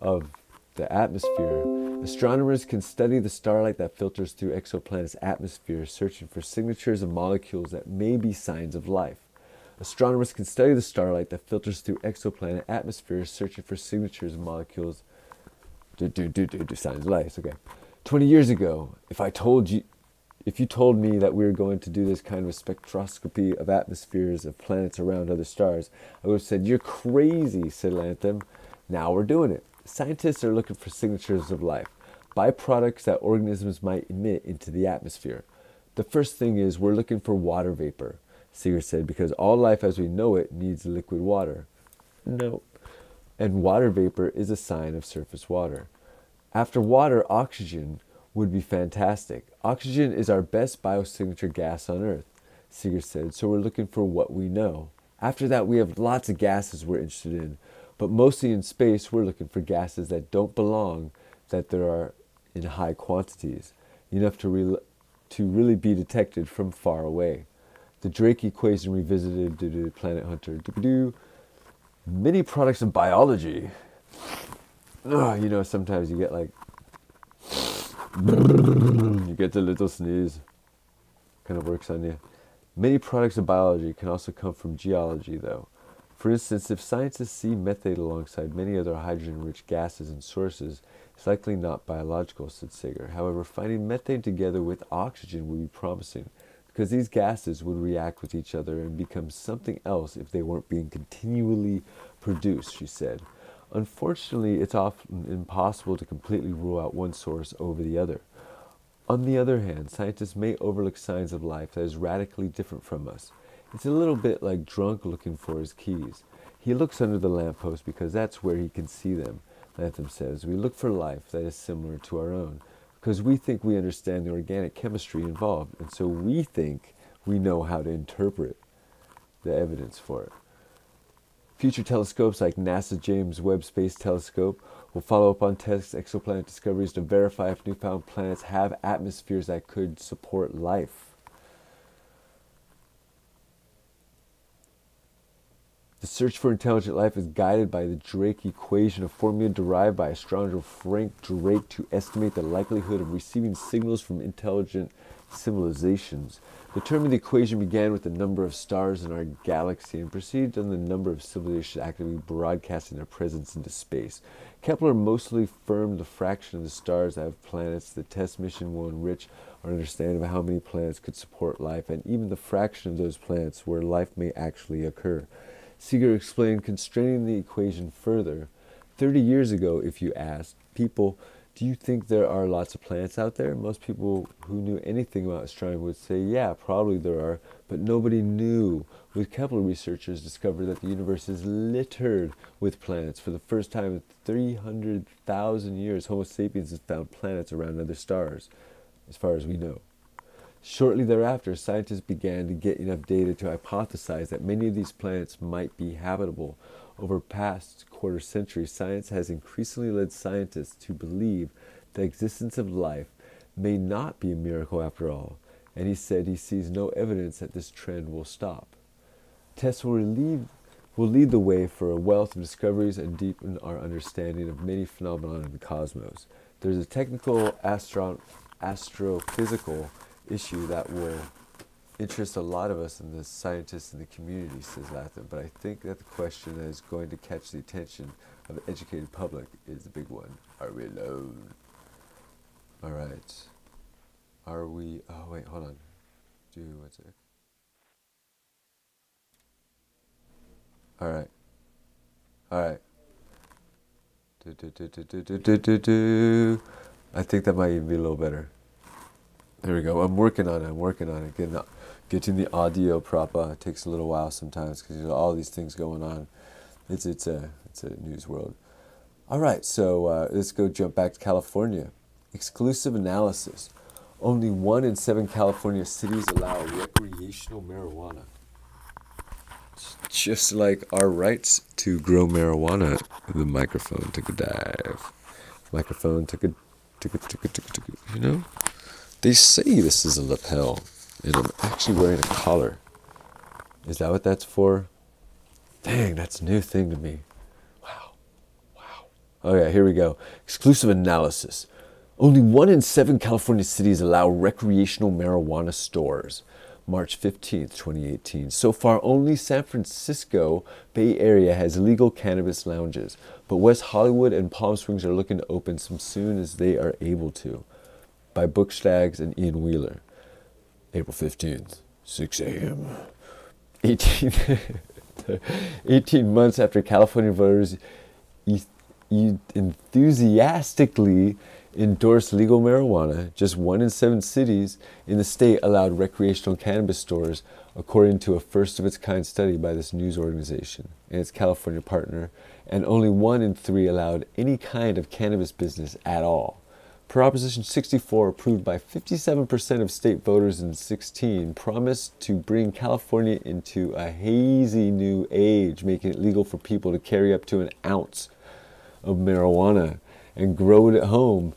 of the atmosphere, astronomers can study the starlight that filters through exoplanets' atmosphere, searching for signatures of molecules that may be signs of life. Astronomers can study the starlight that filters through exoplanet atmospheres, searching for signatures of molecules. Signs of life. Okay. 20 years ago, if you told me that we were going to do this kind of a spectroscopy of atmospheres of planets around other stars, I would have said, "You're crazy," said Latham. Now we're doing it. Scientists are looking for signatures of life, byproducts that organisms might emit into the atmosphere. The first thing is we're looking for water vapor, Seeger said, because all life as we know it needs liquid water. No. And water vapor is a sign of surface water. After water, oxygen would be fantastic. Oxygen is our best biosignature gas on Earth, Seeger said, so we're looking for what we know. After that, we have lots of gases we're interested in, but mostly in space, we're looking for gases that don't belong, that there are in high quantities, enough to really be detected from far away. The Drake equation revisited due to Planet Hunter. Many products of biology. Sometimes you get like, you get a little sneeze. Kind of works on you. Many products of biology can also come from geology, though. For instance, if scientists see methane alongside many other hydrogen-rich gases and sources, it's likely not biological, said Sager. However, finding methane together with oxygen would be promising, because these gases would react with each other and become something else if they weren't being continually produced, she said. Unfortunately, it's often impossible to completely rule out one source over the other. On the other hand, scientists may overlook signs of life that is radically different from us. It's a little bit like drunk looking for his keys. He looks under the lamppost because that's where he can see them, Latham says. We look for life that is similar to our own, because we think we understand the organic chemistry involved, and so we think we know how to interpret the evidence for it. Future telescopes like NASA's James Webb Space Telescope will follow up on test exoplanet discoveries to verify if newfound planets have atmospheres that could support life. The search for intelligent life is guided by the Drake equation, a formula derived by astronomer Frank Drake to estimate the likelihood of receiving signals from intelligent civilizations. Determining the equation began with the number of stars in our galaxy and proceeded on the number of civilizations actively broadcasting their presence into space. Kepler mostly affirmed the fraction of the stars that have planets. The test mission will enrich our understanding of how many planets could support life, and even the fraction of those planets where life may actually occur. Seeger explained, constraining the equation further. 30 years ago, if you asked people, "Do you think there are lots of planets out there?" most people who knew anything about astronomy would say, "Yeah, probably there are," but nobody knew. With Kepler, researchers discovered that the universe is littered with planets. For the first time in 300,000 years, Homo sapiens has found planets around other stars, as far as we know. Shortly thereafter, scientists began to get enough data to hypothesize that many of these planets might be habitable. Over past quarter century, science has increasingly led scientists to believe the existence of life may not be a miracle after all, and he said he sees no evidence that this trend will stop. Tests will lead the way for a wealth of discoveries and deepen our understanding of many phenomena in the cosmos. There's a technical astrophysical issue that will interest a lot of us and the scientists in the community, says Latham, but I think that the question that is going to catch the attention of the educated public is the big one. Are we alone? Alright. Are we... Oh, wait, hold on. One sec. Alright. Alright. I think that might even be a little better. There we go. I'm working on it. Getting the audio proper takes a little while sometimes because all these things going on. It's a news world. All right, so let's go jump back to California. Exclusive analysis. Only 1 in 7 California cities allow recreational marijuana. Just like our rights to grow marijuana. The microphone took a dive. Microphone took a, you know? They say this is a lapel, and I'm actually wearing a collar. Is that what that's for? Dang, that's a new thing to me. Wow. Okay, here we go. Exclusive analysis. Only 1 in 7 California cities allow recreational marijuana stores. March 15th, 2018. So far, only San Francisco Bay Area has legal cannabis lounges, but West Hollywood and Palm Springs are looking to open some soon as they are able to. By Bookstags and Ian Wheeler. April 15th, 6 a.m. 18, 18 months after California voters enthusiastically endorsed legal marijuana, just 1 in 7 cities in the state allowed recreational cannabis stores, according to a first-of-its-kind study by this news organization and its California partner, and only 1 in 3 allowed any kind of cannabis business at all. Proposition 64, approved by 57% of state voters in 2016, promised to bring California into a hazy new age, making it legal for people to carry up to an ounce of marijuana and grow it at home.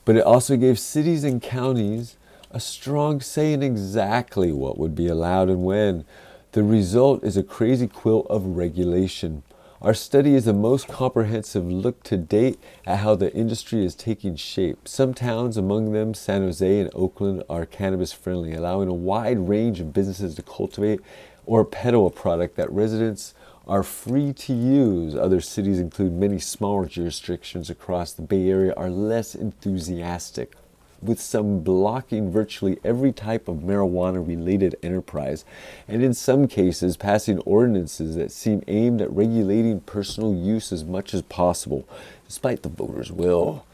But it also gave cities and counties a strong say in exactly what would be allowed and when. The result is a crazy quilt of regulation. Our study is the most comprehensive look to date at how the industry is taking shape. Some towns, among them San Jose and Oakland, are cannabis friendly, allowing a wide range of businesses to cultivate or peddle a product that residents are free to use. Other cities include many smaller jurisdictions across the Bay Area are less enthusiastic, with some blocking virtually every type of marijuana-related enterprise, and in some cases passing ordinances that seem aimed at regulating personal use as much as possible, despite the voters' will.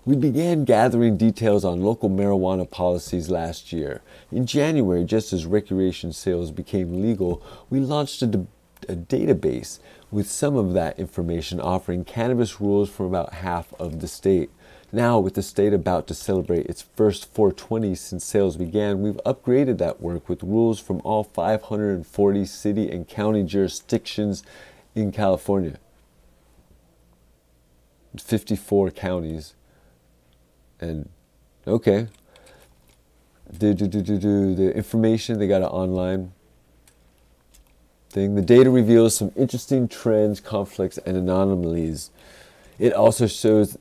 We began gathering details on local marijuana policies last year. In January, just as recreation sales became legal, we launched a database with some of that information offering cannabis rules from about half of the state. Now, with the state about to celebrate its first 420 since sales began, we've upgraded that work with rules from all 540 city and county jurisdictions in California. 54 counties. And, okay. The information, they got it online thing. The data reveals some interesting trends, conflicts, and anomalies. It also shows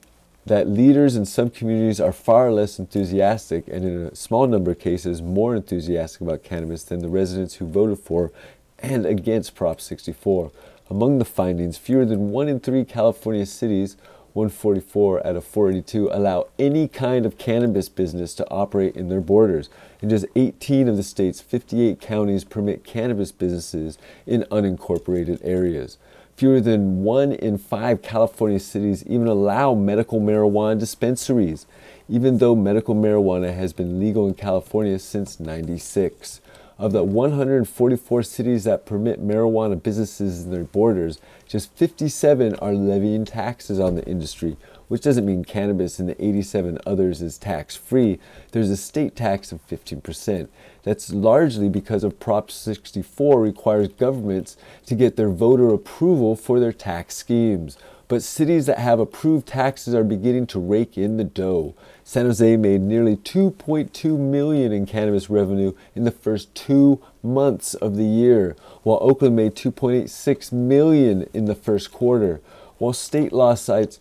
that leaders in some communities are far less enthusiastic, and in a small number of cases more enthusiastic about cannabis than the residents who voted for and against Prop 64. Among the findings, fewer than 1 in 3 California cities, 144 out of 482, allow any kind of cannabis business to operate in their borders, and just 18 of the state's 58 counties permit cannabis businesses in unincorporated areas. Fewer than 1 in 5 California cities even allow medical marijuana dispensaries, even though medical marijuana has been legal in California since '96. Of the 144 cities that permit marijuana businesses in their borders, just 57 are levying taxes on the industry, which doesn't mean cannabis in the 87 others is tax-free. There's a state tax of 15%. That's largely because of Prop 64 requires governments to get their voter approval for their tax schemes. But cities that have approved taxes are beginning to rake in the dough. San Jose made nearly $2.2 million in cannabis revenue in the first 2 months of the year, while Oakland made $2.86 million in the first quarter. While state law says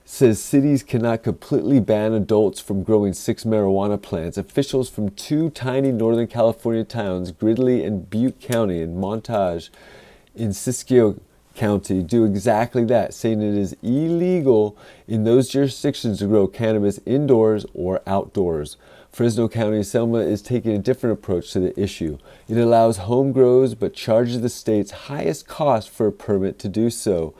cities cannot completely ban adults from growing 6 marijuana plants, officials from 2 tiny Northern California towns, Gridley and Butte County, and Montage in Siskiyou County, do exactly that, saying it is illegal in those jurisdictions to grow cannabis indoors or outdoors. Fresno County Selma is taking a different approach to the issue. It allows home grows but charges the state's highest cost for a permit to do so,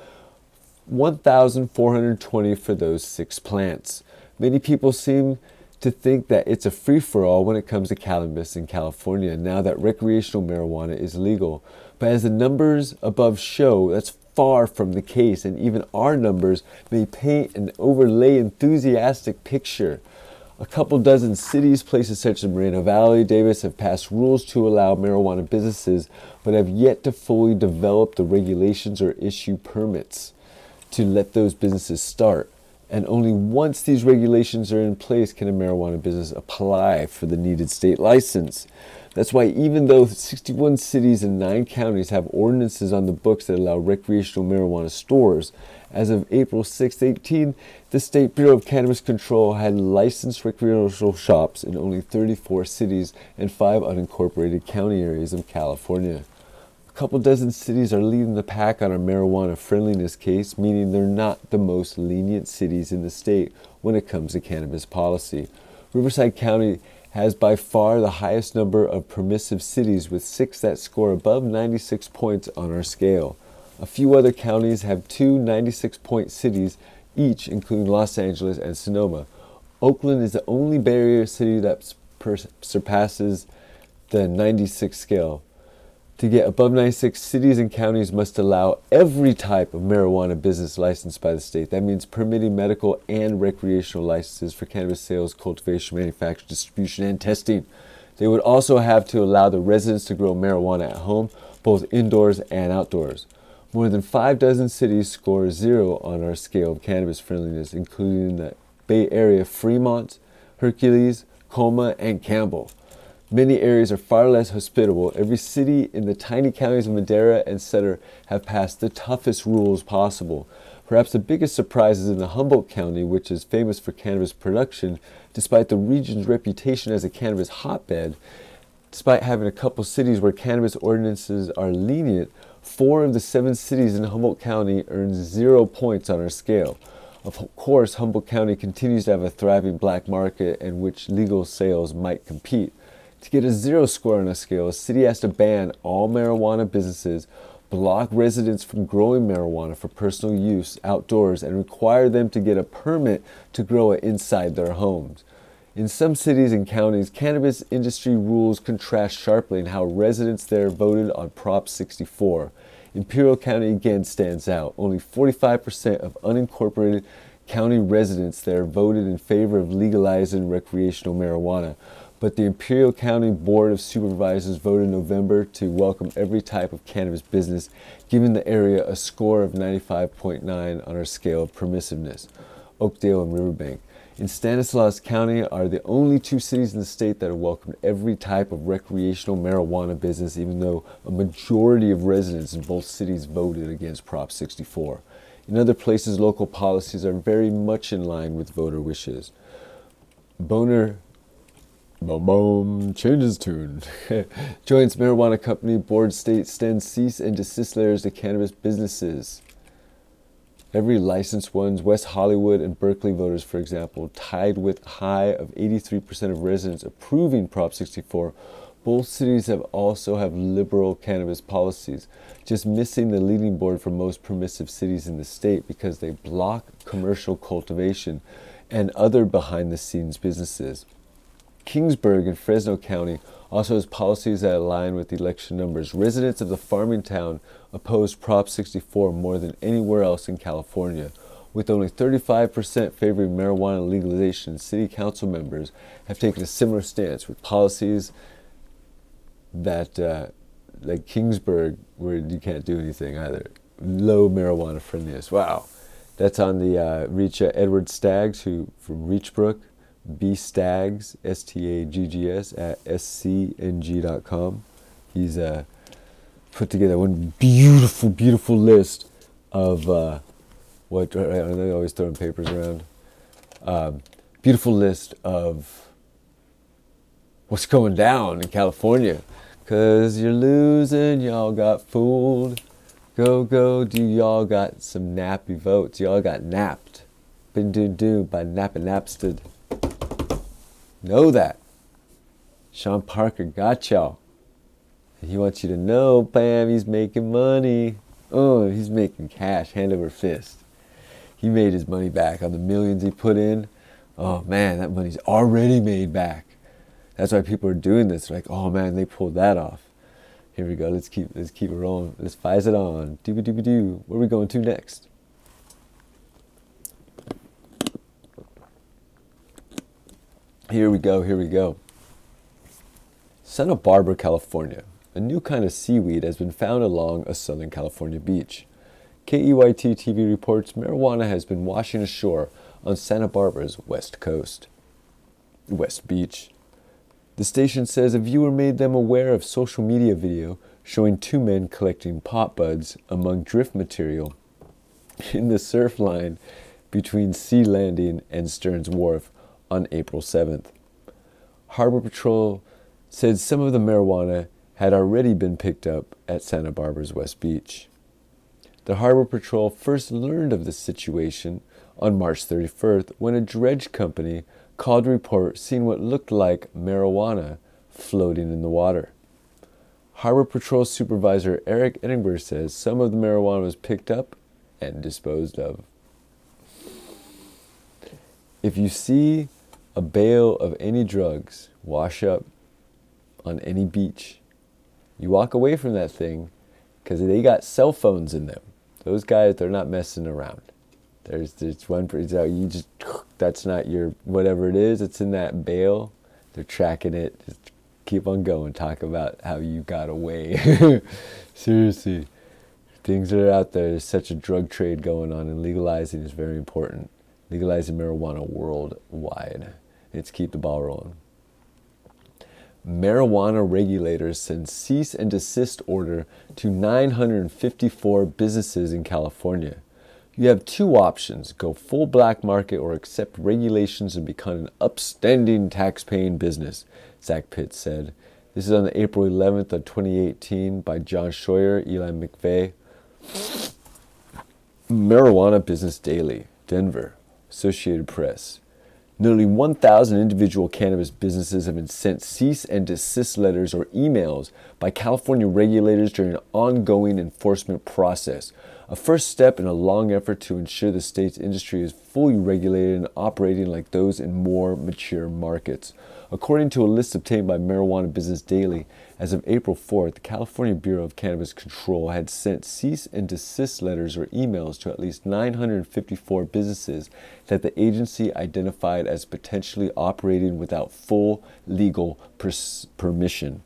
$1,420 for those 6 plants. Many people seem to think that it's a free-for-all when it comes to cannabis in California now that recreational marijuana is legal. But as the numbers above show, that's far from the case, and even our numbers may paint an overlay enthusiastic picture. A couple dozen cities, places such as Moreno Valley, Davis, have passed rules to allow marijuana businesses, but have yet to fully develop the regulations or issue permits to let those businesses start. And only once these regulations are in place can a marijuana business apply for the needed state license. That's why even though 61 cities and 9 counties have ordinances on the books that allow recreational marijuana stores, as of April 6, 18, the State Bureau of Cannabis Control had licensed recreational shops in only 34 cities and 5 unincorporated county areas of California. A couple dozen cities are leading the pack on our marijuana friendliness case, meaning they're not the most lenient cities in the state when it comes to cannabis policy. Riverside County has by far the highest number of permissive cities, with 6 that score above 96 points on our scale. A few other counties have 2 96-point cities each, including Los Angeles and Sonoma. Oakland is the only Bay Area city that surpasses the 96 scale. To get above 96, cities and counties must allow every type of marijuana business licensed by the state. That means permitting medical and recreational licenses for cannabis sales, cultivation, manufacture, distribution, and testing. They would also have to allow the residents to grow marijuana at home, both indoors and outdoors. More than 5 dozen cities score 0 on our scale of cannabis friendliness, including the Bay Area, Fremont, Hercules, Colma, and Campbell. Many areas are far less hospitable. Every city in the tiny counties of Madera and Sutter have passed the toughest rules possible. Perhaps the biggest surprise is in the Humboldt County, which is famous for cannabis production, despite the region's reputation as a cannabis hotbed. Despite having a couple cities where cannabis ordinances are lenient, 4 of the 7 cities in Humboldt County earn 0 points on our scale. Of course, Humboldt County continues to have a thriving black market in which legal sales might compete. To get a 0 score on a scale, a city has to ban all marijuana businesses, block residents from growing marijuana for personal use outdoors, and require them to get a permit to grow it inside their homes. In some cities and counties, cannabis industry rules contrast sharply in how residents there voted on Prop 64. Imperial County again stands out. Only 45% of unincorporated county residents there voted in favor of legalizing recreational marijuana. But the Imperial County Board of Supervisors voted in November to welcome every type of cannabis business, giving the area a score of 95.9 on our scale of permissiveness. Oakdale and Riverbank. In Stanislaus County are the only 2 cities in the state that have welcomed every type of recreational marijuana business, even though a majority of residents in both cities voted against Prop 64. In other places, local policies are very much in line with voter wishes. Boner changes tune. Joins marijuana company board state extends cease and desist letters to cannabis businesses. Every licensed ones, West Hollywood and Berkeley voters, for example, tied with a high of 83% of residents approving Prop 64. Both cities also have liberal cannabis policies, just missing the leading board for most permissive cities in the state because they block commercial cultivation and other behind-the-scenes businesses. Kingsburg in Fresno County also has policies that align with the election numbers. Residents of the farming town opposed Prop 64 more than anywhere else in California. With only 35% favoring marijuana legalization, city council members have taken a similar stance with policies that, like Kingsburg, where you can't do anything either. Low marijuana friendliness. Wow. That's on the reach Edward Staggs, who from Reachbrook. B Staggs, S-T-A-G-G-S, at scng.com. He's put together one beautiful, beautiful list of what, I always throwing papers around. Beautiful list of what's going down in California. 'Cause you're losing, y'all got fooled. Go, go, do y'all got some nappy votes? Y'all got napped. Been do by nappin' napsted. Know that. Sean Parker got y'all. And he wants you to know, bam, he's making money. Oh, he's making cash, hand over fist. He made his money back on the millions he put in. Oh man, that money's already made back. That's why people are doing this. Like, oh man, they pulled that off. Here we go. Let's keep it rolling. Let's fires it on. Doo-ba-doo-ba-doo. Where are we going to next? Here we go. Santa Barbara, California. A new kind of seaweed has been found along a Southern California beach. KEYT TV reports marijuana has been washing ashore on Santa Barbara's west coast. West Beach. The station says a viewer made them aware of social media video showing two men collecting pot buds among drift material in the surf line between Sea Landing and Stearns Wharf on April 7th. Harbor Patrol said some of the marijuana had already been picked up at Santa Barbara's West Beach. The Harbor Patrol first learned of the situation on March 31st when a dredge company called to report seeing what looked like marijuana floating in the water. Harbor Patrol Supervisor Eric Edinburgh says some of the marijuana was picked up and disposed of. If you see a bale of any drugs wash up on any beach, you walk away from that thing because they got cell phones in them. Those guys, they're not messing around. There's one, you just, that's not your, whatever it is, it's in that bale. They're tracking it. Just keep on going. Talk about how you got away. Seriously. Things that are out there, there's such a drug trade going on, and legalizing is very important. Legalizing marijuana worldwide. Let's keep the ball rolling. Marijuana regulators send cease and desist order to 954 businesses in California. You have two options: go full black market or accept regulations and become an upstanding tax-paying business, Zach Pitts said. This is on the April 11th of 2018 by John Scheuer, Eli McVeigh. Marijuana Business Daily, Denver, Associated Press. Nearly 1,000 individual cannabis businesses have been sent cease and desist letters or emails by California regulators during an ongoing enforcement process, a first step in a long effort to ensure the state's industry is fully regulated and operating like those in more mature markets. According to a list obtained by Marijuana Business Daily, as of April 4th, the California Bureau of Cannabis Control had sent cease and desist letters or emails to at least 954 businesses that the agency identified as potentially operating without full legal permission.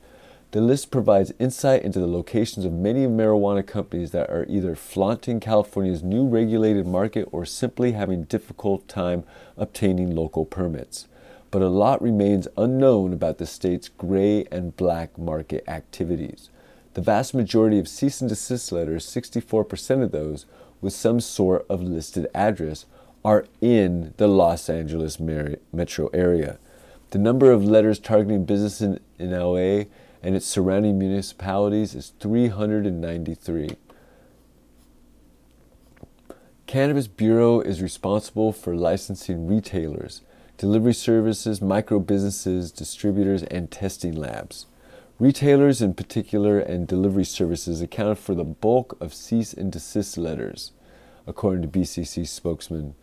The list provides insight into the locations of many marijuana companies that are either flaunting California's new regulated market or simply having a difficult time obtaining local permits. But a lot remains unknown about the state's gray and black market activities. The vast majority of cease and desist letters, 64% of those with some sort of listed address, are in the Los Angeles metro area. The number of letters targeting businesses in LA and its surrounding municipalities is 393. Cannabis Bureau is responsible for licensing retailers, delivery services, micro businesses, distributors, and testing labs. Retailers in particular and delivery services accounted for the bulk of cease and desist letters, according to BCC spokesman.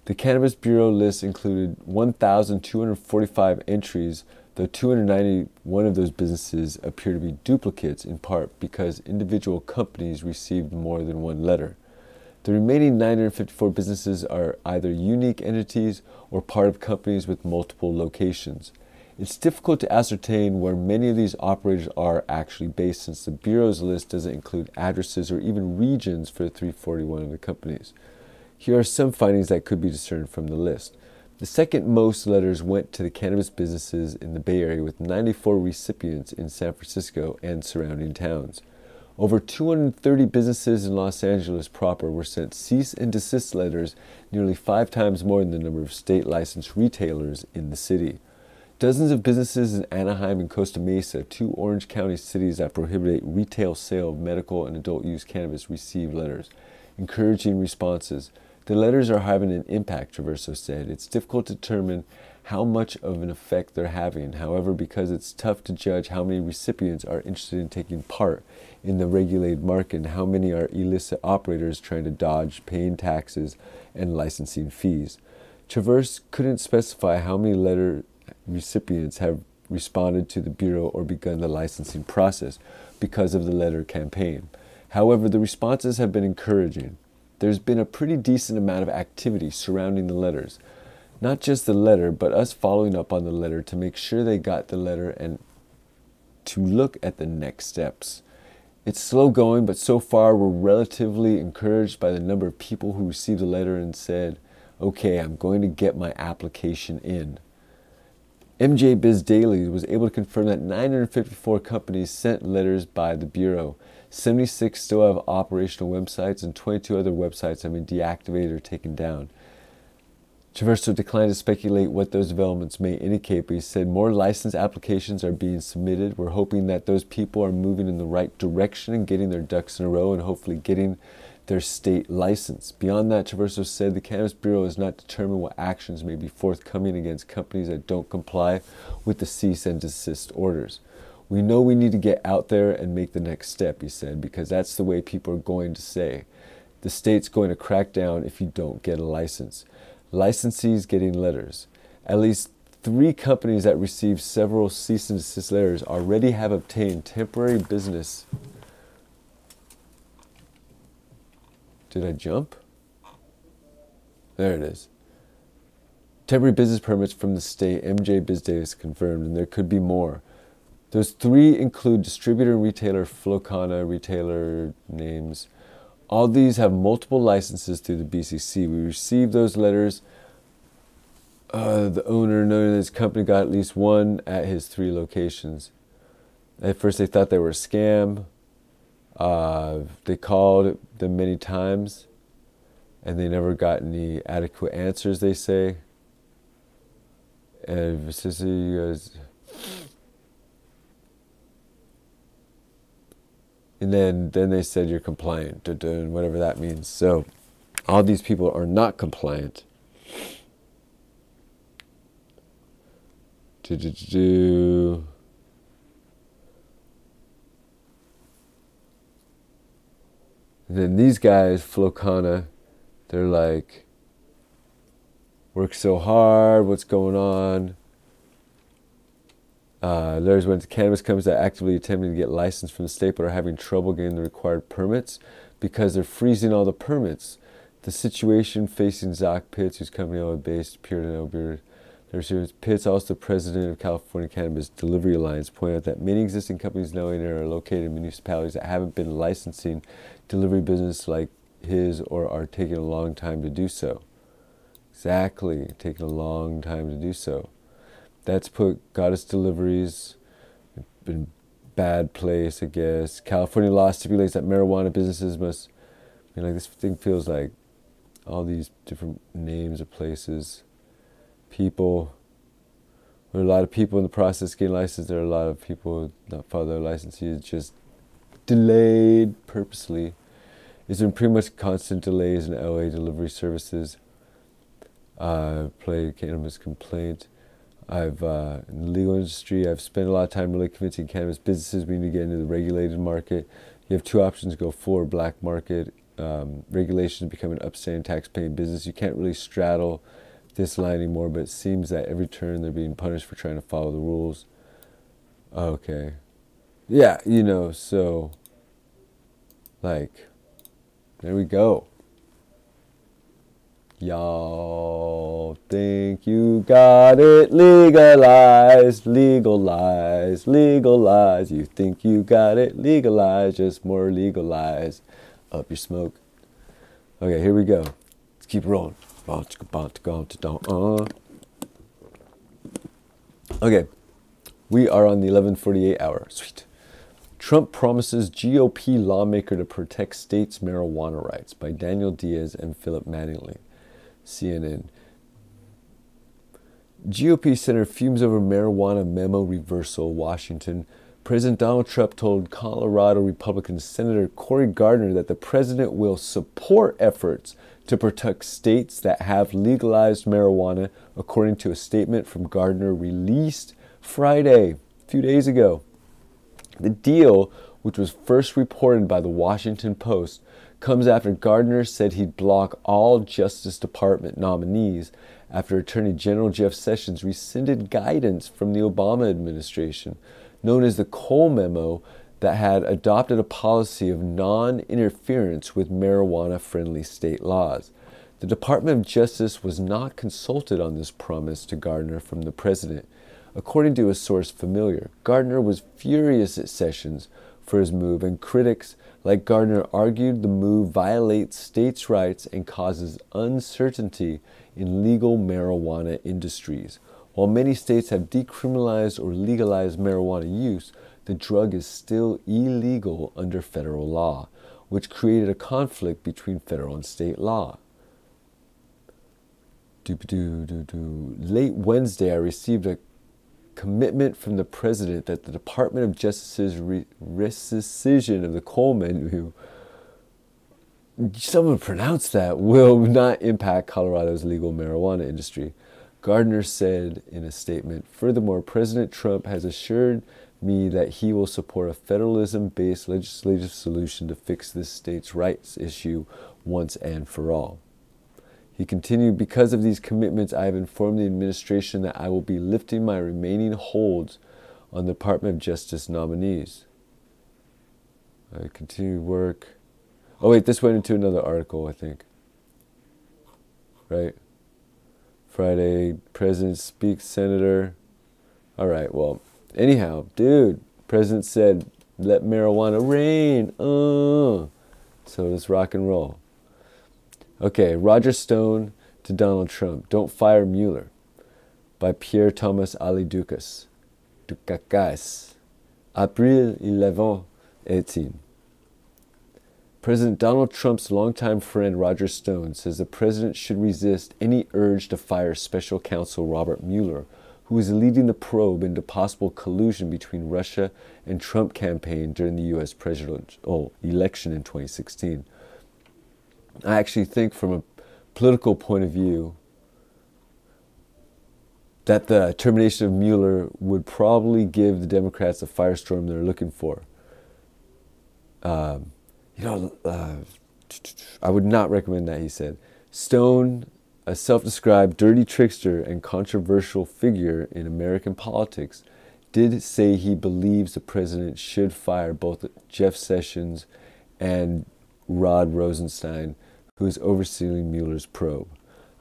The Cannabis Bureau list included 1,245 entries, though 291 of those businesses appear to be duplicates, in part because individual companies received more than one letter. The remaining 954 businesses are either unique entities or part of companies with multiple locations. It's difficult to ascertain where many of these operators are actually based, since the Bureau's list doesn't include addresses or even regions for 341 of the companies. Here are some findings that could be discerned from the list. The second most letters went to the cannabis businesses in the Bay Area, with 94 recipients in San Francisco and surrounding towns. Over 230 businesses in Los Angeles proper were sent cease and desist letters, nearly 5 times more than the number of state-licensed retailers in the city. Dozens of businesses in Anaheim and Costa Mesa, 2 Orange County cities that prohibit retail sale of medical and adult-use cannabis, received letters, encouraging responses. The letters are having an impact, Traverso said. It's difficult to determine how much of an effect they're having. However, because it's tough to judge how many recipients are interested in taking part in the regulated market and how many are illicit operators trying to dodge paying taxes and licensing fees. Traverse couldn't specify how many letter recipients have responded to the Bureau or begun the licensing process because of the letter campaign. However, the responses have been encouraging. There's been a pretty decent amount of activity surrounding the letters. Not just the letter, but us following up on the letter to make sure they got the letter and to look at the next steps. It's slow going, but so far we're relatively encouraged by the number of people who received the letter and said, okay, I'm going to get my application in. MJ Biz Daily was able to confirm that 954 companies sent letters by the Bureau. 76 still have operational websites, and 22 other websites have been deactivated or taken down. Traverso declined to speculate what those developments may indicate, but he said more license applications are being submitted. We're hoping that those people are moving in the right direction and getting their ducks in a row and hopefully getting their state license. Beyond that, Traverso said the Cannabis Bureau has not determined what actions may be forthcoming against companies that don't comply with the cease and desist orders. We know we need to get out there and make the next step, he said, because that's the way people are going to say. The state's going to crack down if you don't get a license. Licensees getting letters. At least 3 companies that received several cease and desist letters already have obtained temporary business. Did I jump? There it is. Temporary business permits from the state. MJ Biz Daily is confirmed, and there could be more. Those 3 include distributor and retailer, Flocana, retailer names. All these have multiple licenses through the BCC. We received those letters. The owner noted his company got at least one at his 3 locations. At first they thought they were a scam. They called them many times and they never got any adequate answers, they say. And then they said you're compliant, whatever that means. So all these people are not compliant. And then these guys, Flocana, they're like, work so hard, what's going on? Letters went to cannabis companies that actively attempting to get licensed from the state but are having trouble getting the required permits because they're freezing all the permits. The situation facing Zach Pitts, whose company is based appeared in Alberta. Pitts, also the president of California Cannabis Delivery Alliance, pointed out that many existing companies now are located in municipalities that haven't been licensing delivery business like his or are taking a long time to do so. Exactly, taking a long time to do so. That's put Goddess Deliveries in bad place, I guess. California law stipulates that marijuana businesses must, this thing feels like all these different names of places. People, there are a lot of people in the process getting licensed. There are a lot of people not follow their licenses, just delayed purposely. There's been pretty much constant delays in LA delivery services. Played cannabis complaint. In the legal industry, I've spent a lot of time really convincing cannabis businesses we need to get into the regulated market. You have 2 options to go forward: black market, regulations, become an upstanding tax-paying business. You can't really straddle this line anymore, but it seems that every turn they're being punished for trying to follow the rules. Okay. Yeah, so, there we go. Y'all think you got it legalized, legalized, legalized. You think you got it legalized, just more legalized. Up your smoke. Okay, here we go. Let's keep rolling. Okay, we are on the 11:48 hour. Sweet. Trump promises GOP lawmaker to protect states' marijuana rights, by Daniel Diaz and Philip Mattingly. CNN. GOP Senator fumes over marijuana memo reversal, Washington. President Donald Trump told Colorado Republican Senator Cory Gardner that the president will support efforts to protect states that have legalized marijuana, according to a statement from Gardner released Friday, a few days ago. The deal, which was first reported by the Washington Post, comes after Gardner said he'd block all Justice Department nominees after Attorney General Jeff Sessions rescinded guidance from the Obama administration, known as the Cole Memo, that had adopted a policy of non-interference with marijuana-friendly state laws. The Department of Justice was not consulted on this promise to Gardner from the president. According to a source familiar, Gardner was furious at Sessions for his move, and critics like Gardner argued the move violates states' rights and causes uncertainty in legal marijuana industries. While many states have decriminalized or legalized marijuana use, the drug is still illegal under federal law, which created a conflict between federal and state law. Late Wednesday, I received a commitment from the president that the Department of Justice's rescission of the coal menu, someone pronounce that, will not impact Colorado's legal marijuana industry. Gardner said in a statement, furthermore, President Trump has assured me that he will support a federalism-based legislative solution to fix this state's rights issue once and for all. He continued, because of these commitments, I have informed the administration that I will be lifting my remaining holds on the Department of Justice nominees. I continue work. Oh wait, this went into another article, I think. Right? Friday, President speaks, Senator. All right, well, anyhow, dude, President said, let marijuana reign. So let's rock and roll. Okay, Roger Stone to Donald Trump. Don't fire Mueller. By Pierre Thomas Ali Dukas. April 11, 18. President Donald Trump's longtime friend Roger Stone says the president should resist any urge to fire special counsel Robert Mueller, who is leading the probe into possible collusion between Russia and Trump campaign during the U.S. presidential election in 2016. I actually think from a political point of view that the termination of Mueller would probably give the Democrats the firestorm they're looking for. I would not recommend that, he said. Stone, a self-described dirty trickster and controversial figure in American politics, did say he believes the president should fire both Jeff Sessions and Rod Rosenstein, who is overseeing Mueller's probe.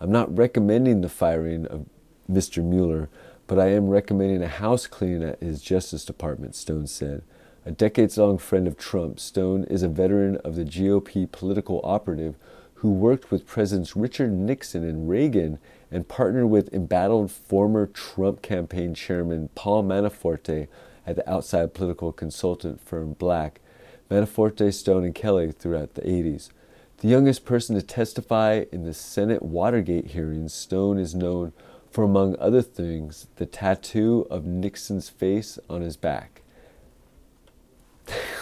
I'm not recommending the firing of Mr. Mueller, but I am recommending a house cleaning at his Justice Department, Stone said. A decades-long friend of Trump, Stone is a veteran of the GOP political operative who worked with Presidents Richard Nixon and Reagan and partnered with embattled former Trump campaign chairman Paul Manafort at the outside political consultant firm Black, Manafort, Stone, and Kelly throughout the 80s. The youngest person to testify in the Senate Watergate hearings, Stone is known for, among other things, the tattoo of Nixon's face on his back.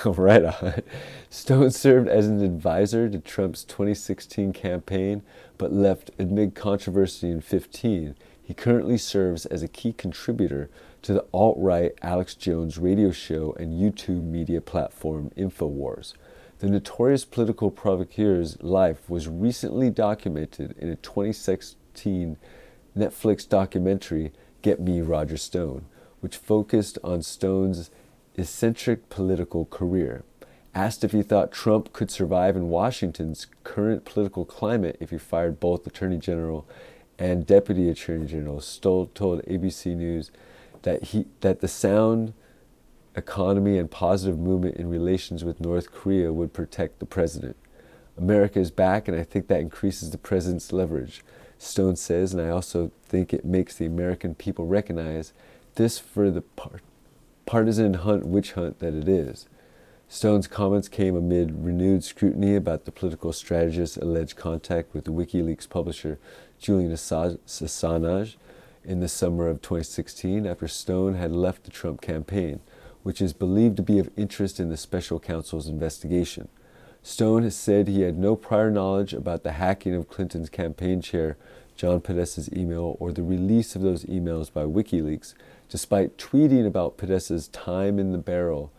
Right on. Stone served as an advisor to Trump's 2016 campaign, but left amid controversy in 2015. He currently serves as a key contributor to the alt-right Alex Jones radio show and YouTube media platform InfoWars. The notorious political provocateur's life was recently documented in a 2016 Netflix documentary, Get Me, Roger Stone, which focused on Stone's eccentric political career. Asked if he thought Trump could survive in Washington's current political climate if he fired both Attorney General and Deputy Attorney General, Stone told ABC News that the sound economy and positive movement in relations with North Korea would protect the president. America is back, and I think that increases the president's leverage, Stone says, and I also think it makes the American people recognize this for the partisan witch hunt that it is. Stone's comments came amid renewed scrutiny about the political strategist's alleged contact with the WikiLeaks publisher Julian Assange in the summer of 2016 after Stone had left the Trump campaign, which is believed to be of interest in the special counsel's investigation. Stone has said he had no prior knowledge about the hacking of Clinton's campaign chair John Podesta's email or the release of those emails by WikiLeaks, despite tweeting about Podesta's time in the barrel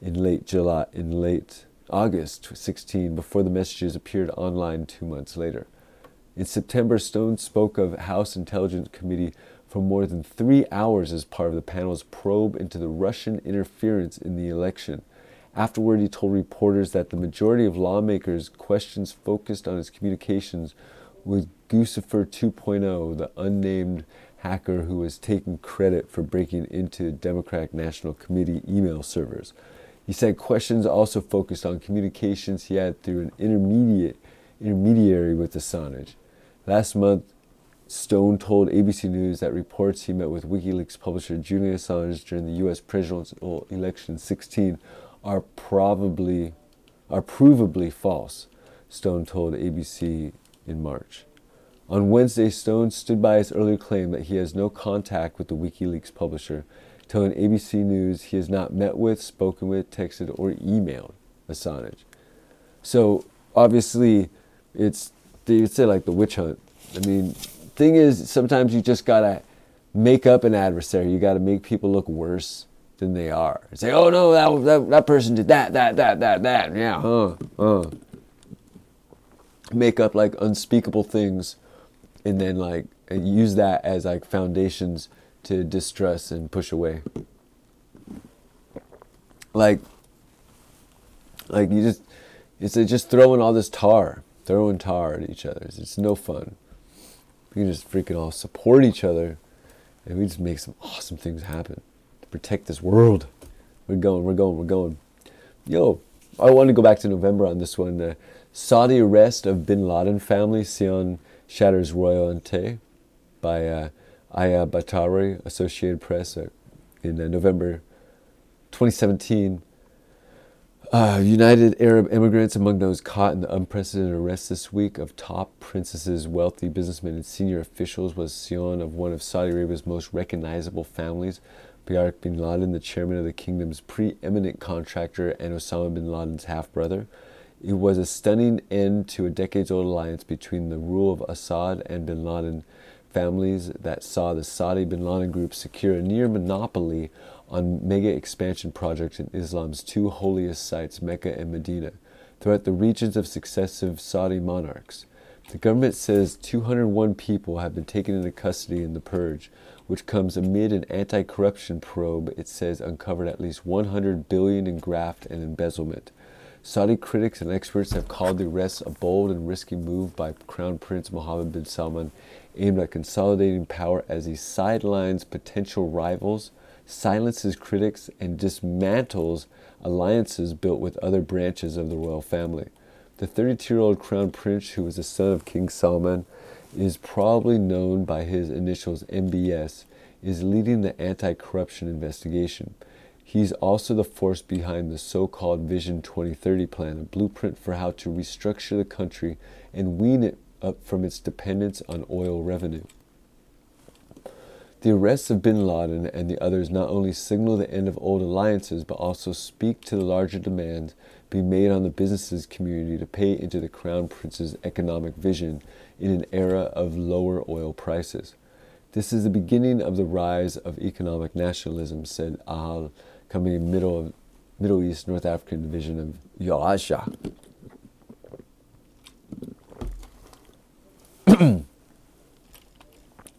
in late August 2016 before the messages appeared online 2 months later. In September, Stone spoke of House Intelligence Committee for more than 3 hours as part of the panel's probe into the Russian interference in the election. Afterward, he told reporters that the majority of lawmakers' questions focused on his communications with Guccifer 2.0, the unnamed hacker who was taking credit for breaking into Democratic National Committee email servers. He said questions also focused on communications he had through an intermediary with Assange. Last month, Stone told ABC News that reports he met with WikiLeaks publisher Julian Assange during the U.S. presidential election in 2016 are provably false, Stone told ABC in March. On Wednesday, Stone stood by his earlier claim that he has no contact with the WikiLeaks publisher, telling ABC News he has not met with, spoken with, texted, or emailed Assange. So, obviously, they would say like the witch hunt. I mean, thing is, sometimes you just gotta make up an adversary. You gotta make people look worse than they are. And say, oh no, that person did that. Yeah, make up like unspeakable things, and then and use that as like foundations to distrust and push away. Like it's just throwing all this throwing tar at each other. It's no fun. We can just freaking all support each other, and we just make some awesome things happen to protect this world. We're going. Yo, I want to go back to November on this one. The Saudi arrest of Bin Laden family, Sion shatters royalty, by Aya Batari, Associated Press, in November 2017. United Arab immigrants among those caught in the unprecedented arrest this week of top princesses, wealthy businessmen, and senior officials was Sion of one of Saudi Arabia's most recognizable families, Bayrak bin Laden, the chairman of the kingdom's preeminent contractor and Osama bin Laden's half-brother. It was a stunning end to a decades-old alliance between the rule of Assad and bin Laden families that saw the Saudi bin Laden group secure a near monopoly on mega expansion projects in Islam's two holiest sites, Mecca and Medina, throughout the regions of successive Saudi monarchs. The government says 201 people have been taken into custody in the purge, which comes amid an anti-corruption probe it says uncovered at least $100 billion in graft and embezzlement. Saudi critics and experts have called the arrest a bold and risky move by Crown Prince Mohammed bin Salman, aimed at consolidating power as he sidelines potential rivals, silences critics, and dismantles alliances built with other branches of the royal family. The 32-year-old crown prince, who was the son of King Salman, is probably known by his initials MBS, is leading the anti-corruption investigation. He's also the force behind the so-called Vision 2030 plan, a blueprint for how to restructure the country and wean it up from its dependence on oil revenue. The arrests of bin Laden and the others not only signal the end of old alliances, but also speak to the larger demands being made on the businesses community to pay into the Crown Prince's economic vision in an era of lower oil prices. This is the beginning of the rise of economic nationalism, said Ahal Kamil, Middle East North African division of Ya'asha.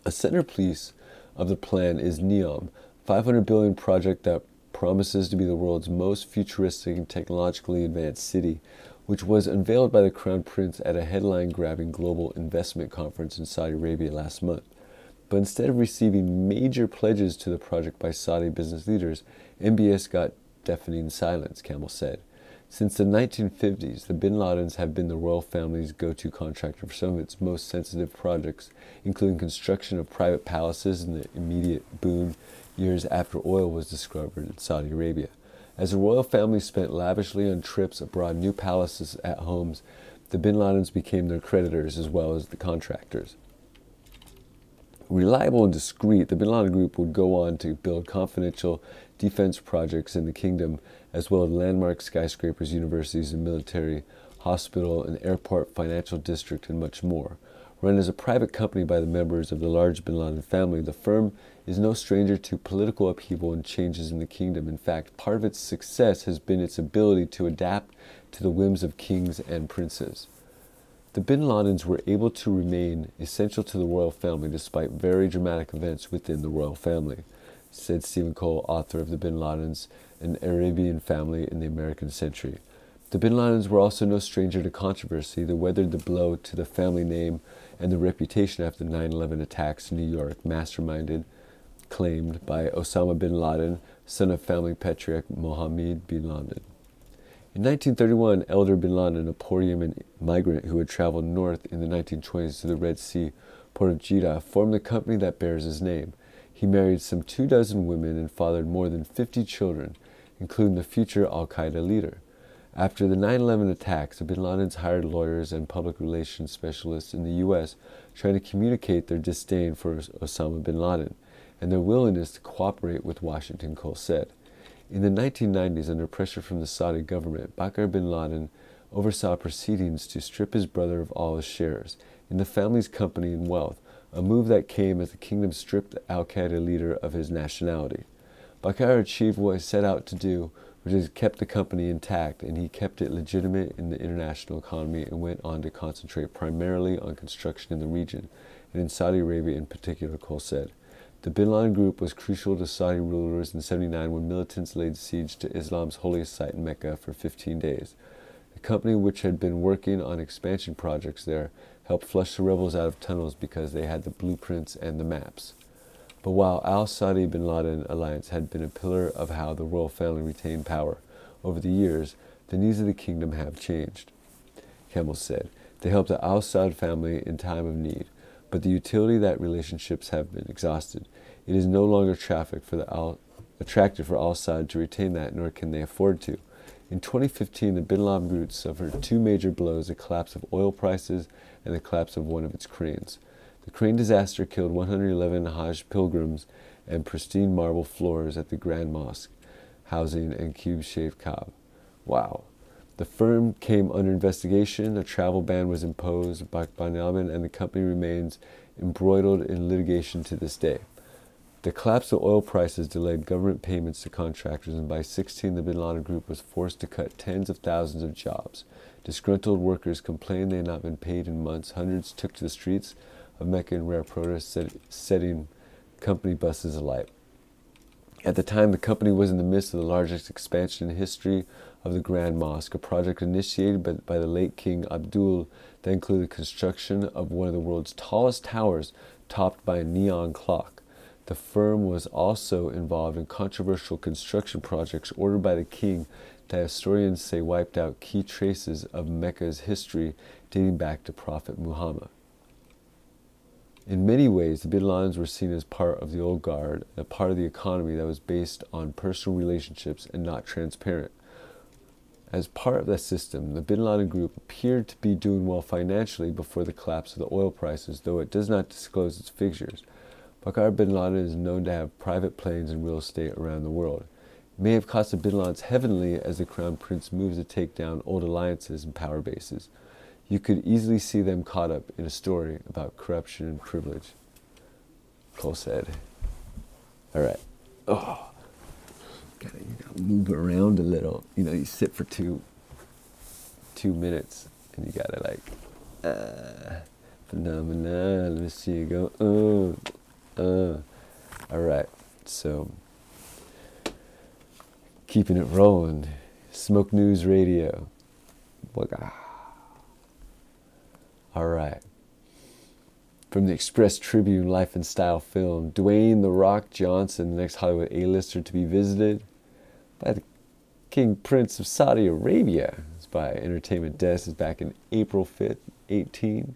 A centerpiece of the plan is NEOM, $500 billion project that promises to be the world's most futuristic and technologically advanced city, which was unveiled by the Crown Prince at a headline-grabbing global investment conference in Saudi Arabia last month. But instead of receiving major pledges to the project by Saudi business leaders, MBS got deafening silence, Campbell said. Since the 1950s, the bin Ladens have been the royal family's go-to contractor for some of its most sensitive projects, including construction of private palaces in the immediate boom years after oil was discovered in Saudi Arabia. As the royal family spent lavishly on trips abroad, new palaces at homes, the bin Ladens became their creditors as well as the contractors. Reliable and discreet, the bin Laden Group would go on to build confidential defense projects in the kingdom, as well as landmark skyscrapers, universities, and military, hospital, and airport, financial district, and much more. Run as a private company by the members of the large bin Laden family, the firm is no stranger to political upheaval and changes in the kingdom. In fact, part of its success has been its ability to adapt to the whims of kings and princes. The bin Ladens were able to remain essential to the royal family despite very dramatic events within the royal family, said Stephen Cole, author of The Bin Ladens, an Arabian Family in the American Century. The bin Ladens were also no stranger to controversy. They weathered the blow to the family name and the reputation after the 9/11 attacks in New York, masterminded, claimed by Osama bin Laden, son of family patriarch Mohammed bin Laden. In 1931, Elder bin Laden, a poor Yemen migrant who had traveled north in the 1920s to the Red Sea port of Jeddah, formed the company that bears his name. He married some 24 women and fathered more than 50 children, including the future al-Qaeda leader. After the 9/11 attacks, the bin Ladens hired lawyers and public relations specialists in the U.S. trying to communicate their disdain for Osama bin Laden and their willingness to cooperate with Washington, Cole said. In the 1990s, under pressure from the Saudi government, Bakr bin Laden oversaw proceedings to strip his brother of all his shares in the family's company and wealth, a move that came as the kingdom stripped the al-Qaeda leader of his nationality. Bakr achieved what he set out to do, which is kept the company intact, and he kept it legitimate in the international economy and went on to concentrate primarily on construction in the region, and in Saudi Arabia in particular, Cole said. The bin Laden group was crucial to Saudi rulers in '79 when militants laid siege to Islam's holiest site in Mecca for 15 days. The company, which had been working on expansion projects there, helped flush the rebels out of tunnels because they had the blueprints and the maps. But while al-Saudi bin Laden alliance had been a pillar of how the royal family retained power over the years, the needs of the kingdom have changed. Campbell said, they helped the al-Saud family in time of need, but the utility that relationships have been exhausted. It is no longer attractive for al-Saud to retain that, nor can they afford to. In 2015, the bin Laden group suffered two major blows, the collapse of oil prices and the collapse of one of its cranes. The crane disaster killed 111 Hajj pilgrims and pristine marble floors at the Grand Mosque, housing and cube-shaped Kaaba. Wow. The firm came under investigation, a travel ban was imposed by bin Laden, and the company remains embroiled in litigation to this day. The collapse of oil prices delayed government payments to contractors, and by 2016 the bin Laden group was forced to cut tens of thousands of jobs. Disgruntled workers complained they had not been paid in months. Hundreds took to the streets of Mecca in rare protest, setting company buses alight. At the time, the company was in the midst of the largest expansion in history of the Grand Mosque, a project initiated by the late King Abdul that included construction of one of the world's tallest towers, topped by a neon clock. The firm was also involved in controversial construction projects ordered by the king that historians say wiped out key traces of Mecca's history dating back to Prophet Muhammad. In many ways, the bin Ladens were seen as part of the old guard, a part of the economy that was based on personal relationships and not transparent. As part of that system, the bin Laden group appeared to be doing well financially before the collapse of the oil prices, though it does not disclose its figures. Bakr bin Laden is known to have private planes and real estate around the world. It may have cost the bin Ladens heavily as the crown prince moves to take down old alliances and power bases. You could easily see them caught up in a story about corruption and privilege, Cole said. All right. Oh, you gotta move around a little. You know, you sit for two minutes, and you gotta phenomena. Let me see you go. All right. So, keeping it rolling. Smoke News Radio. All right. From the Express Tribune Life and Style film, Dwayne "The Rock" Johnson, the next Hollywood A-lister to be visited by the King Prince of Saudi Arabia. It's by Entertainment Desk. It's back in April 5th, 18.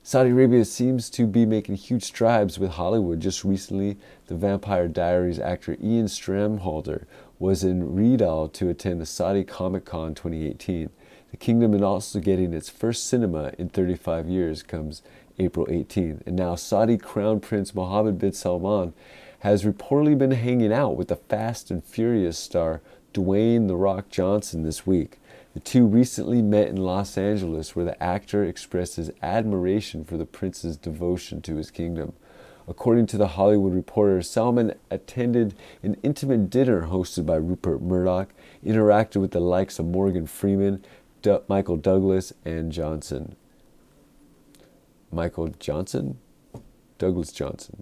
Saudi Arabia seems to be making huge strides with Hollywood. Just recently, the Vampire Diaries actor Ian Stramholder was in Riyadh to attend the Saudi Comic-Con 2018. The kingdom is also getting its first cinema in 35 years comes April 18th. And now Saudi Crown Prince Mohammed bin Salman has reportedly been hanging out with the Fast and Furious star Dwayne "The Rock" Johnson this week. The two recently met in Los Angeles, where the actor expressed his admiration for the prince's devotion to his kingdom. According to The Hollywood Reporter, Salman attended an intimate dinner hosted by Rupert Murdoch, interacted with the likes of Morgan Freeman, Michael Douglas, and Johnson.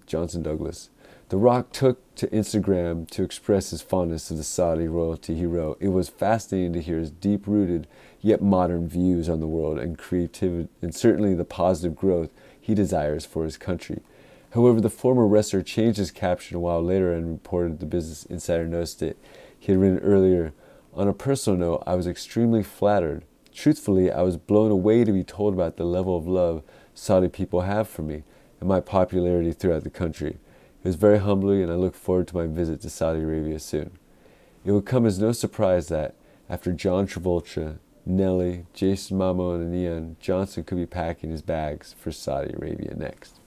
Johnson Douglas. The Rock took to Instagram to express his fondness of the Saudi royalty. He wrote, "It was fascinating to hear his deep-rooted yet modern views on the world and creativity, and certainly the positive growth he desires for his country." However, the former wrestler changed his caption a while later and reported the Business Insider noticed it. He had written earlier, "On a personal note, I was extremely flattered. Truthfully, I was blown away to be told about the level of love Saudi people have for me. and my popularity throughout the country. It was very humbling, and I look forward to my visit to Saudi Arabia soon. It would come as no surprise that, after John Travolta, Nelly, Jason Momoa, and Ian, Johnson could be packing his bags for Saudi Arabia next.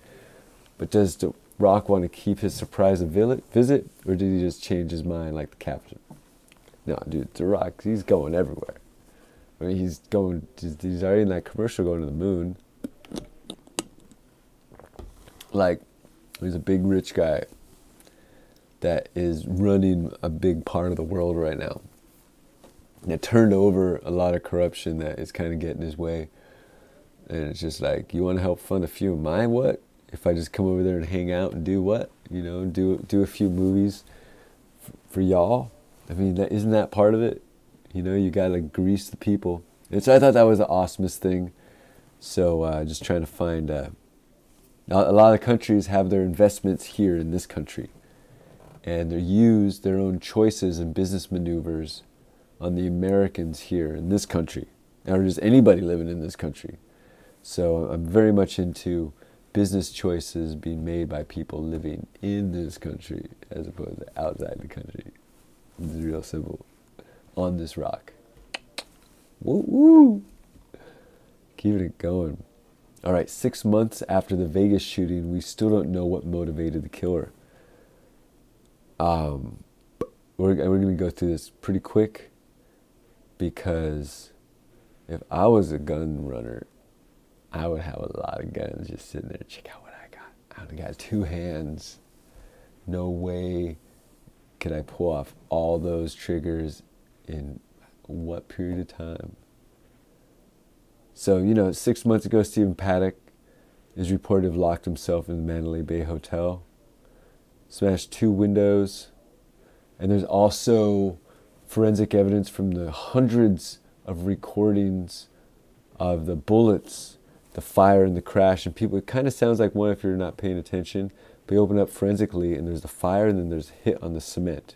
But does The Rock want to keep his surprise visit, or did he just change his mind like the captain? No, dude, The Rock, he's going everywhere. I mean, he's already in that commercial going to the moon. Like, he's a big rich guy that is running a big part of the world right now. And it turned over a lot of corruption that is kind of getting his way. And it's just like, you want to help fund a few of my what? If I just come over there and hang out and do what? You know, do a few movies for y'all? I mean, isn't that part of it? You know, you got to grease the people. And so I thought that was the awesomest thing. So just trying to find... a lot of countries have their investments here in this country. And they use their own choices and business maneuvers on the Americans here in this country, or just anybody living in this country. So I'm very much into business choices being made by people living in this country as opposed to outside the country. It's real simple. On this rock. Woo woo! Keeping it going. All right, 6 months after the Vegas shooting, we still don't know what motivated the killer. We're going to go through this pretty quick, because if I was a gun runner, I would have a lot of guns just sitting there. Check out what I got. I only got 2 hands. No way could I pull off all those triggers in what period of time? So, you know, 6 months ago, Stephen Paddock is reported to have locked himself in the Mandalay Bay Hotel, smashed 2 windows, and there's also forensic evidence from the hundreds of recordings of the bullets, the fire and the crash, and people, it kind of sounds like one if you're not paying attention, but you open up forensically and there's the fire and then there's a hit on the cement.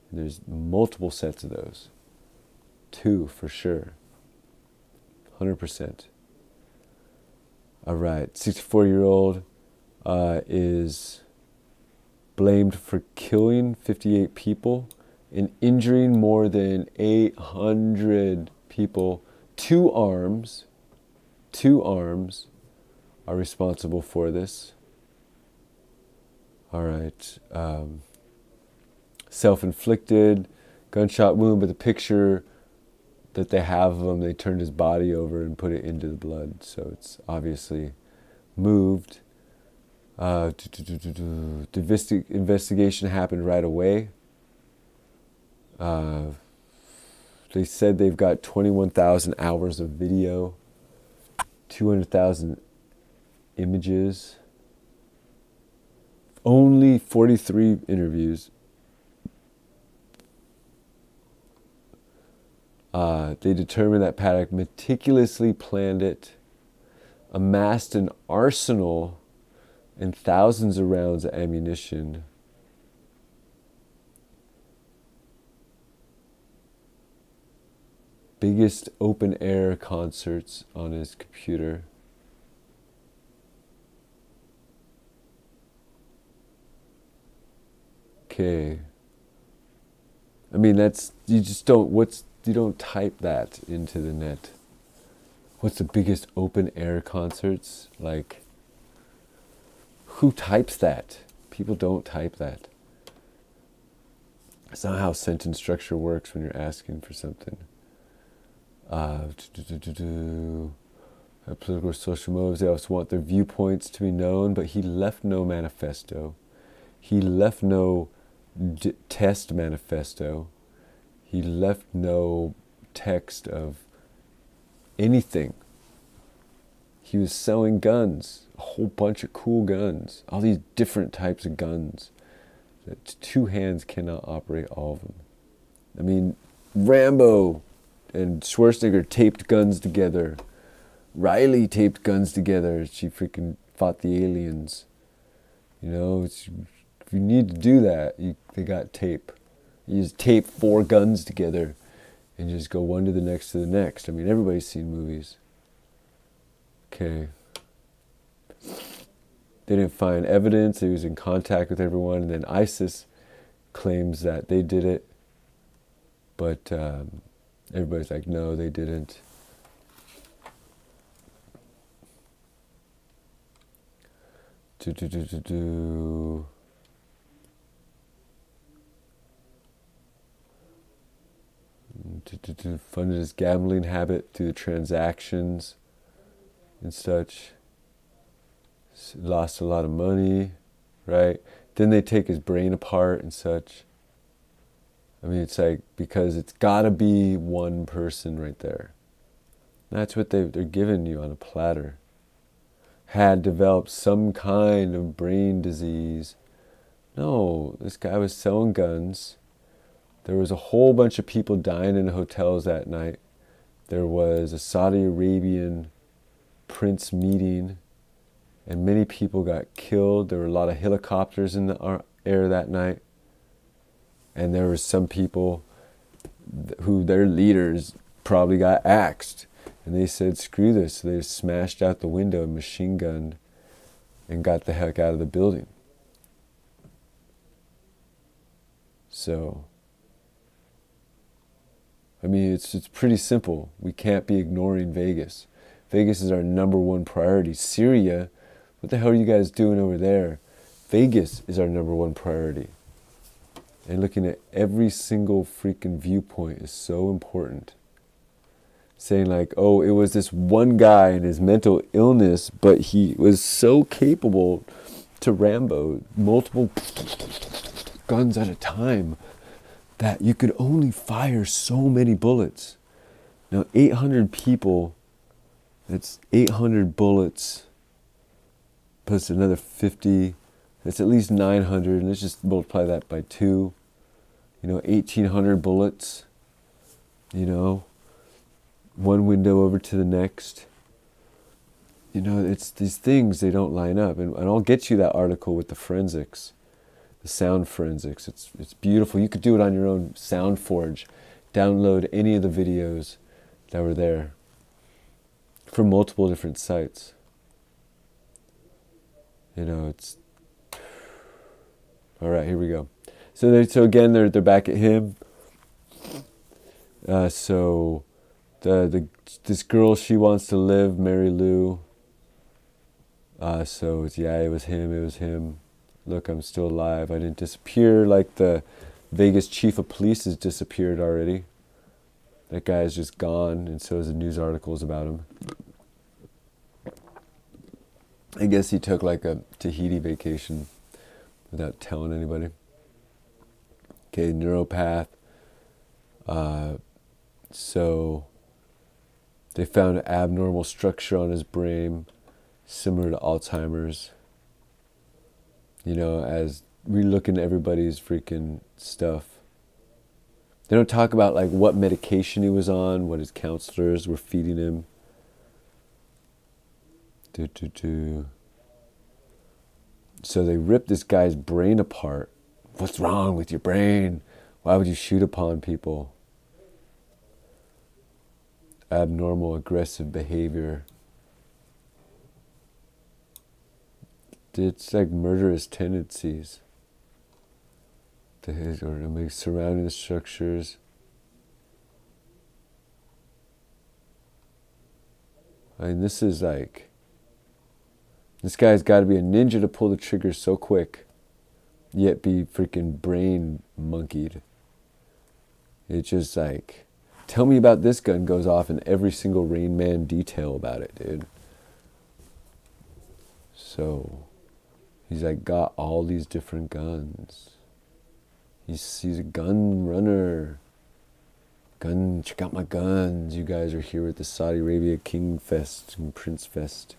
And there's multiple sets of those. 2 for sure. 100%. All right, 64-year-old is blamed for killing 58 people and injuring more than 800 people. 2 arms are responsible for this. All right, self-inflicted gunshot wound, but the picture that they have of him, they turned his body over and put it into the blood, so it's obviously moved. The investigation happened right away. They said they've got 21,000 hours of video, 200,000 images, only 43 interviews. They determined that Paddock meticulously planned it, amassed an arsenal and thousands of rounds of ammunition. Biggest open air concerts on his computer. Okay. I mean, that's, you just don't, you don't type that into the net. What's the biggest open air concerts? Like, who types that? People don't type that. It's not how sentence structure works when you're asking for something. Political or social motives, they also want their viewpoints to be known, but he left no manifesto. He left no test manifesto. He left no text of anything. He was selling guns, a whole bunch of cool guns, all these different types of guns that 2 hands cannot operate all of them. I mean, Rambo and Schwarzenegger taped guns together. Riley taped guns together. She freaking fought the aliens. You know, if you need to do that, they got tape. You just tape 4 guns together and just go one to the next to the next. I mean, everybody's seen movies. Okay. they didn't find evidence. He was in contact with everyone, and then ISIS claims that they did it, but everybody's like, no, they didn't. Funded his gambling habit through the transactions and such. Lost a lot of money, right? Then they take his brain apart and such. I mean, it's like, because it's got to be one person right there. That's what they're giving you on a platter. Had developed some kind of brain disease. No, this guy was selling guns. There was a whole bunch of people dying in hotels that night. There was a Saudi Arabian prince meeting, and many people got killed. There were a lot of helicopters in the air that night. And there were some people who their leaders probably got axed. And they said, screw this. So they smashed out the window and machine gunned and got the heck out of the building. So, I mean, it's pretty simple. We can't be ignoring Vegas. Vegas is our #1 priority. Syria, what the hell are you guys doing over there? Vegas is our #1 priority. And looking at every single freaking viewpoint is so important. Saying like, oh, it was this one guy and his mental illness, but he was so capable to Rambo multiple guns at a time that you could only fire so many bullets. Now 800 people, that's 800 bullets plus another 50, that's at least 900, and let's just multiply that by 2. 1,800 bullets, one window over to the next. It's these things, they don't line up. And I'll get you that article with the forensics, the sound forensics. It's beautiful. You could do it on your own SoundForge. Download any of the videos that were there from multiple different sites. It's... All right, here we go. So again, they're back at him. So this girl, she wants to live, Mary Lou. So it's, yeah, it was him. Look, I'm still alive. I didn't disappear like the Vegas chief of police has disappeared already. That guy is just gone, and so is the news articles about him. I guess he took like a Tahiti vacation without telling anybody. Okay, neuropath. So they found an abnormal structure on his brain, similar to Alzheimer's. As we look into everybody's freaking stuff. They don't talk about like what medication he was on, what his counselors were feeding him. So they ripped this guy's brain apart. What's wrong with your brain? Why would you shoot upon people? Abnormal, aggressive behavior. It's like murderous tendencies. Or surrounding the structures. I mean, this is like... This guy's got to be a ninja to pull the trigger so quick, yet be freaking brain monkeyed. It's just like, tell me about this gun goes off in every single Rain Man detail about it, dude. So, he's like got all these different guns. He's a gun runner. Check out my guns. You guys are here at the Saudi Arabia King Fest and Prince Fest.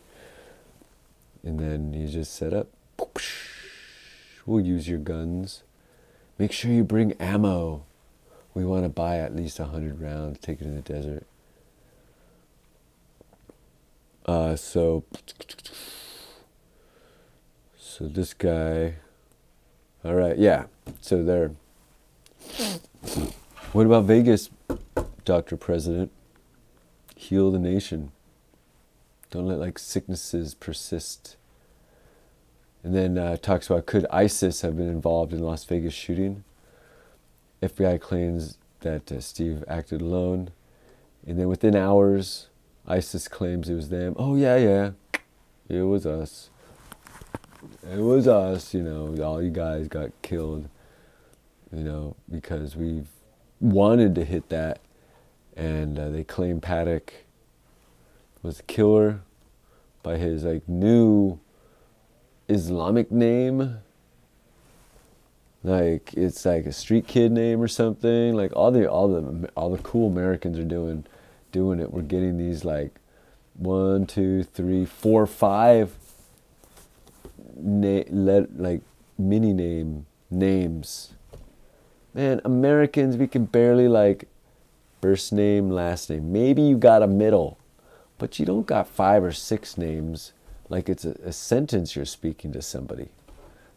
And then you just set up. We'll use your guns. Make sure you bring ammo. We want to buy at least 100 rounds, take it in the desert. So this guy, all right, yeah. So there. What about Vegas, Dr. President? Heal the nation. Don't let like sicknesses persist. And then talks about, could ISIS have been involved in Las Vegas shooting? FBI claims that Steve acted alone. And then within hours, ISIS claims it was them. Oh, yeah, it was us. It was us, you know, all you guys got killed, you know, because we wanted to hit that. And they claim Paddock was the killer by his like new Islamic name. Like it's like a street kid name or something. Like all the cool Americans are doing it. We're getting these like 1, 2, 3, 4, 5 like mini names. Man, Americans, we can barely like first name, last name. Maybe you got a middle, but you don't got 5 or 6 names like it's a sentence you're speaking to somebody.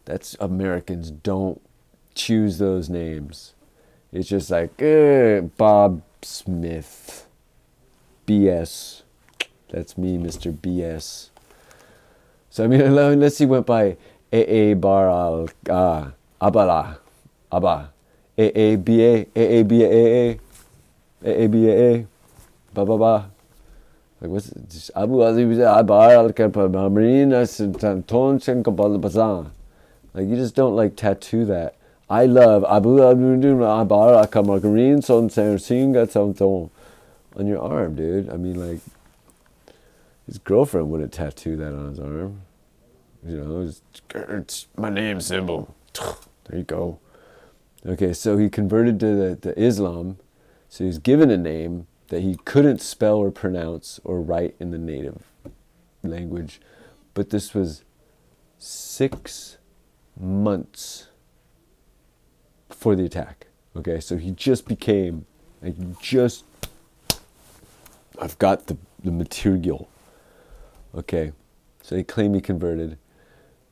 That's Americans don't choose those names. It's just like Bob Smith, BS. That's me, Mr. BS. So I mean, unless he went by Bar Al Abala, Abba, Ba, Ba, ba ba ba. Like what's it? Just Abu Abar Al Marina Bazan. Like you just don't like tattoo that. I love Abu Abar Akamargarine Son Singa on your arm, dude. I mean, like his girlfriend wouldn't tattoo that on his arm. You know, it's my name symbol. There you go. Okay, so he converted to Islam. So he was given a name that he couldn't spell or pronounce or write in the native language. But this was 6 months before the attack. Okay, so he just became, like, I've got the material. Okay, so they claim he converted.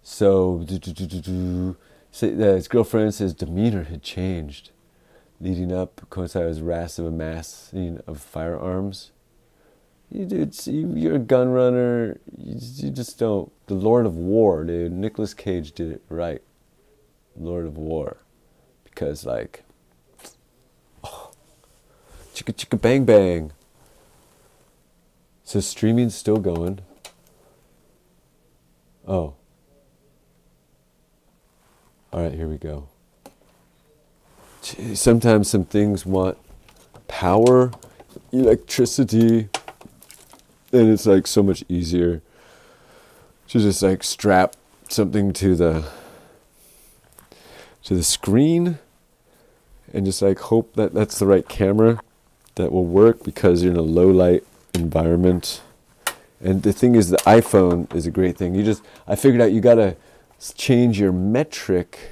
So his girlfriend says demeanor had changed. Leading up, coincided with wrath of amassing of firearms. You're a gun runner. You just don't. The Lord of War, dude. Nicolas Cage did it right. Lord of War. Because, like, chicka chicka bang bang. So streaming's still going. Oh. Alright, here we go. Sometimes some things want power, electricity, and it's like so much easier to just like strap something to the screen and just like hope that that's the right camera that will work because you're in a low light environment. And the thing is, the iPhone is a great thing. I figured out you gotta change your metric